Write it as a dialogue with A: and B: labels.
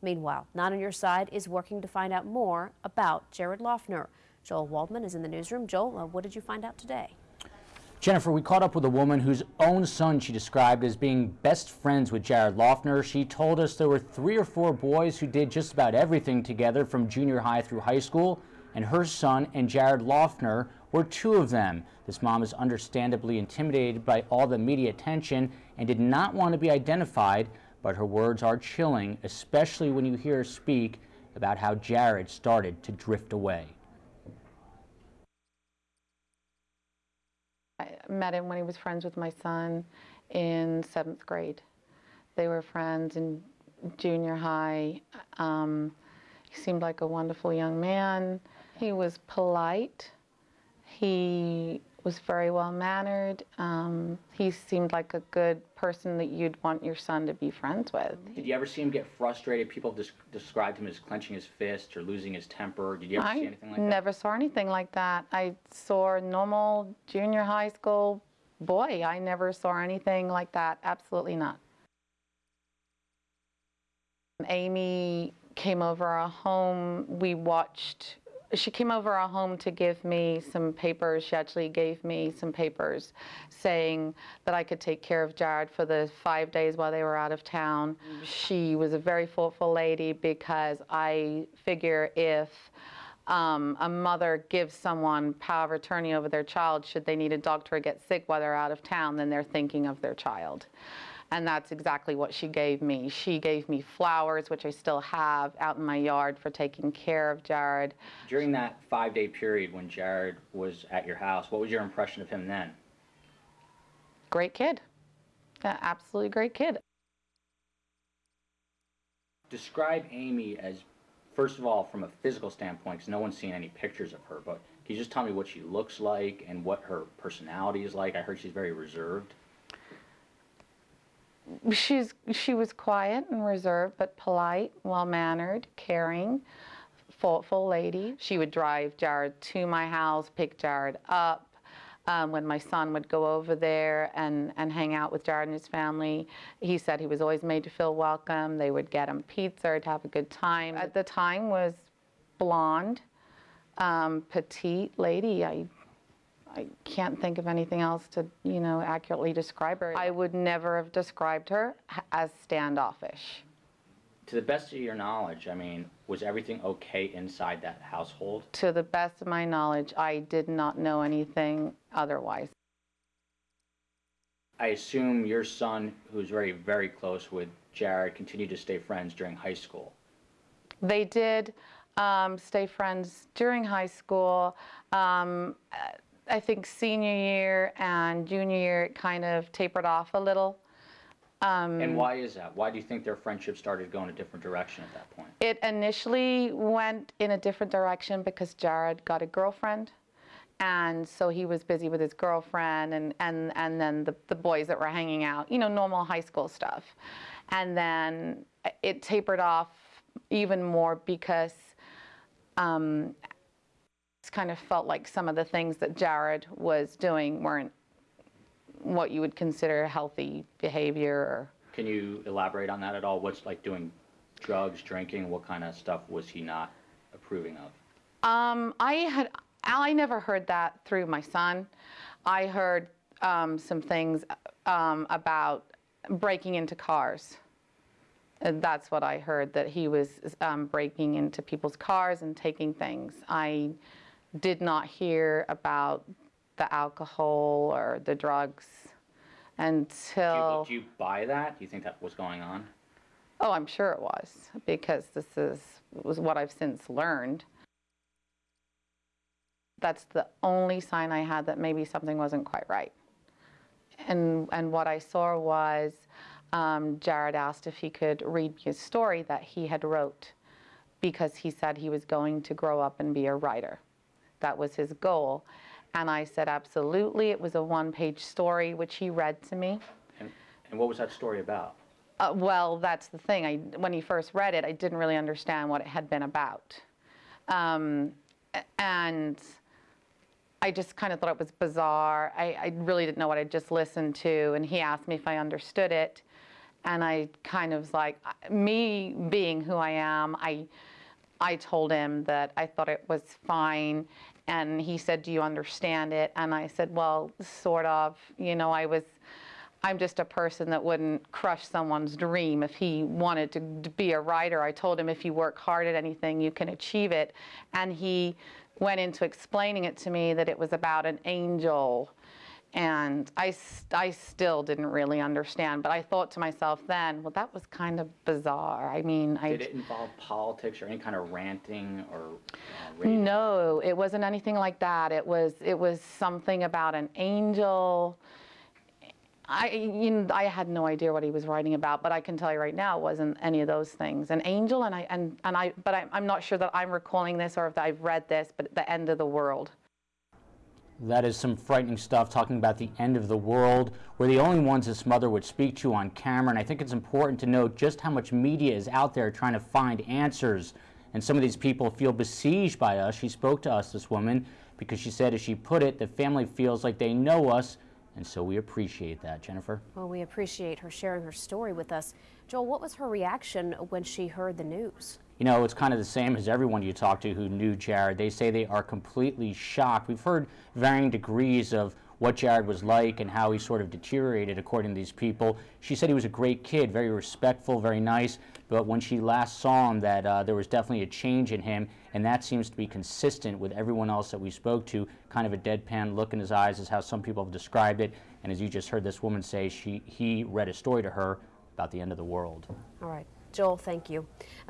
A: Meanwhile, Not on Your Side is working to find out more about Jared Loughner. Joel Waldman is in the newsroom. Joel, what did you find out today?
B: Jennifer, we caught up with a woman whose own son she described as being best friends with Jared Loughner. She told us there were 3 or 4 boys who did just about everything together from junior high through high school, and her son and Jared Loughner were 2 of them. This mom is understandably intimidated by all the media attention and did not want to be identified, but her words are chilling, especially when you hear her speak about how Jared started to drift away.
C: I met him when he was friends with my son in 7th grade. They were friends in junior high. He seemed like a wonderful young man. He was polite. He was very well-mannered. He seemed like a good person that you'd want your son to be friends with.
B: Did you ever see him get frustrated? People described him as clenching his fist or losing his temper. Did you ever see anything like that?
C: I never saw anything like that. I saw a normal junior high school boy. I never saw anything like that. Absolutely not. Amy came over our home. She came over our home to give me some papers. She actually gave me some papers saying that I could take care of Jared for the 5 days while they were out of town. She was a very thoughtful lady, because I figure if a mother gives someone power of attorney over their child, should they need a doctor or get sick while they're out of town, then they're thinking of their child. And that's exactly what she gave me. She gave me flowers, which I still have out in my yard for taking care of Jared.
B: During that 5-day period when Jared was at your house, what was your impression of him then?
C: Great kid. Absolutely great kid.
B: Describe Amy as, first of all, from a physical standpoint, because no one's seen any pictures of her, but can you just tell me what she looks like and what her personality is like? I heard she's very reserved.
C: She was quiet and reserved, but polite, well-mannered, caring, thoughtful lady. She would drive Jared to my house, pick Jared up. When my son would go over there and hang out with Jared and his family, he said he was always made to feel welcome. They would get him pizza to have a good time. At the time was blonde, petite lady. I can't think of anything else to, accurately describe her. I would never have described her as standoffish.
B: To the best of your knowledge, I mean, was everything okay inside that household?
C: To the best of my knowledge, I did not know anything otherwise.
B: I assume your son, who's very, very close with Jared, continued to stay friends during high school.
C: They did stay friends during high school. I think senior year and junior year, it kind of tapered off a little.
B: And why is that? Why do you think their friendship started going a different direction at that point?
C: It initially went in a different direction because Jared got a girlfriend. And so he was busy with his girlfriend and then the boys that were hanging out, normal high school stuff. And then it tapered off even more because it's kind of felt like some of the things that Jared was doing weren't what you would consider healthy behavior.
B: Can you elaborate on that at all? What's like doing drugs, drinking? What kind of stuff was he not approving of? I never heard that through my son. I heard some things about breaking into cars. And that's what I heard, that he was breaking into people's cars and taking things. I did not hear about the alcohol or the drugs until... Do you buy that? Do you think that was going on?
C: Oh, I'm sure it was, because was what I've since learned. That's the only sign I had that maybe something wasn't quite right. And what I saw was Jared asked if he could read me a story that he had wrote, because he said he was going to grow up and be a writer. That was his goal. And I said, absolutely. It was a 1-page story, which he read to me.
B: And what was that story about?
C: Well, that's the thing. When he first read it, I didn't really understand what it had been about. And I just kind of thought it was bizarre. I really didn't know what I'd just listened to, and he asked me if I understood it. And I kind of was like, me being who I am, I told him that I thought it was fine. And he said, do you understand it? And I said, well, sort of. You know, I'm just a person that wouldn't crush someone's dream. If he wanted to be a writer, I told him if you work hard at anything, you can achieve it. And he went into explaining it to me that it was about an angel. And I still didn't really understand, but I thought to myself then, well, that was kind of bizarre. I mean,
B: Did it involve politics or any kind of ranting or
C: No, it wasn't anything like that. It was something about an angel. I had no idea what he was writing about, but I can tell you right now it wasn't any of those things. An angel, but I'm not sure that I'm recalling this or if I've read this, but the end of the world.
B: That is some frightening stuff, talking about the end of the world. We're the only ones this mother would speak to on camera, and I think it's important to note just how much media is out there trying to find answers. And some of these people feel besieged by us. She spoke to us, this woman, because she said, as she put it, the family feels like they know us, and so we appreciate that. Jennifer?
A: Well, we appreciate her sharing her story with us. Joel, what was her reaction when she heard the news?
B: You know, it's kind of the same as everyone you talk to who knew Jared. They say they are completely shocked. We've heard varying degrees of what Jared was like and how he sort of deteriorated according to these people. She said he was a great kid, very respectful, very nice, but when she last saw him that there was definitely a change in him, and that seems to be consistent with everyone else that we spoke to. Kind of a deadpan look in his eyes is how some people have described it, and as you just heard this woman say, he read a story to her about the end of the world.
A: All right. Joel, thank you.